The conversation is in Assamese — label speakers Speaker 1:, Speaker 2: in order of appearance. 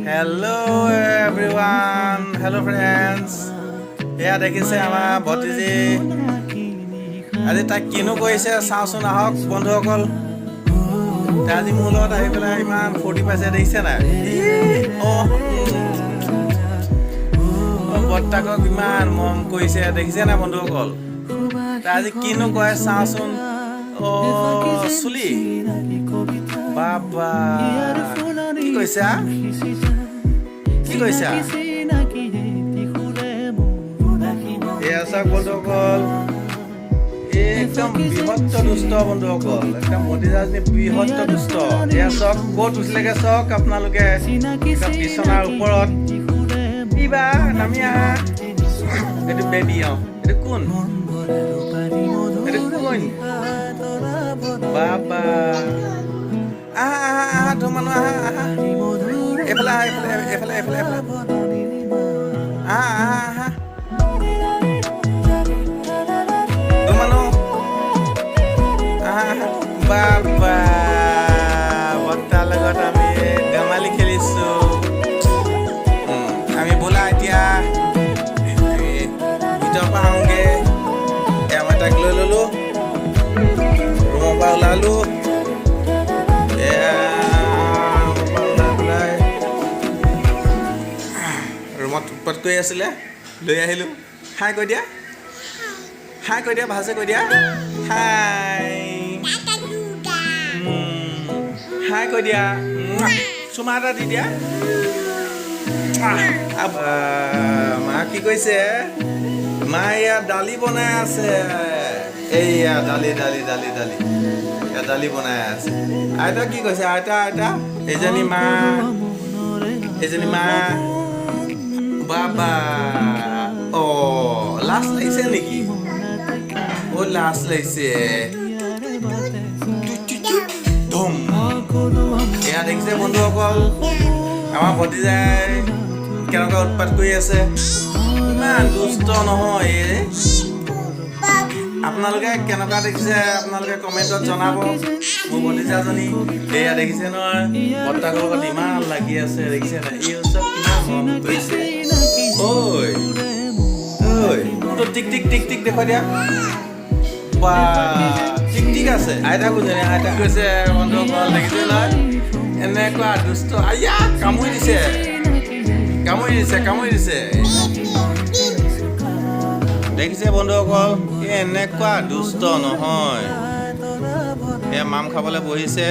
Speaker 1: Hello everyone, hello friends. এয়া দেখিছে আমাৰ ভতিজী আজি তাক কিনো কৰিছে চাওঁচোন আহক বন্ধুসকল আজি মোৰ লগত আহি পেলাই ইমান ফূৰ্তি পাইছে দেখিছে নাই বৰ্তাকক ইমান মৰম কৰিছে দেখিছে নাই বন্ধুসকল আজি কিনো কয় চাওঁচোন চুলি বাবা কি কৈছা এয়া চাওক বন্ধুসকল একদম বৃহত্ত দুষ্ট বন্ধুসকল একদম ভতিজাজনী বৃহত্ত দুষ্ট এয়া চাওক ক'ত উঠিলেগে চাওক আপোনালোকে বিচনাৰ ওপৰত কিবা নামি আহা এইটো বেবী এইটো কোন বাবা আহা তোৰ মানুহ আহা এইফালে আহা তোৰ মানুহ আহা বাবা বৰ্তাৰ লগত আমি ধেমালি খেলিছো আমি বোলা এতিয়া ভিতৰৰ পৰা আহোঁগে মই তাক লৈ ল'লো ৰুমৰ পৰা ওলালো ৰুমত উৎপাত কৰি আছিলে লৈ আহিলোঁ হাই কৈ দিয়া ভালছে কৈ দিয়া হাই কৈ দিয়া চুমা এটা দি দিয়া মা কি কৈছে মা ইয়াত দালি বনাই আছে এইয়া দালি বনাই আছে আইতা কি কৈছে আইতা এইজনী মা বাবা লাজ লাগিছে নেকি লাজ লাগিছে এয়া দেখিছে বন্ধুসকল আমাৰ ভতিজাই কেনেকুৱা উৎপাত কৰি আছে ইমান দুষ্ট নহয় আপোনালোকে কেনেকুৱা দেখিছে আপোনালোকে কমেণ্টত জনাব মোৰ ভতিজাজনী এয়া দেখিছে নহয় বৰ্তাকৰ লগত ইমান লাগি আছে দেখিছে নাই এই চব কিমান মৰম কৰিছে তো টিক দেখুৱাই দিয়া বা টিক আছে আইতা বুজে আইতা কৈছে বন্ধুসকল দেখিছে নহয় এনেকুৱা দুষ্ট আইয়া কামুৰি দিছে দেখিছে বন্ধুসকল এনেকুৱা দুষ্ট নহয় এয়া মাম খাবলৈ বহিছে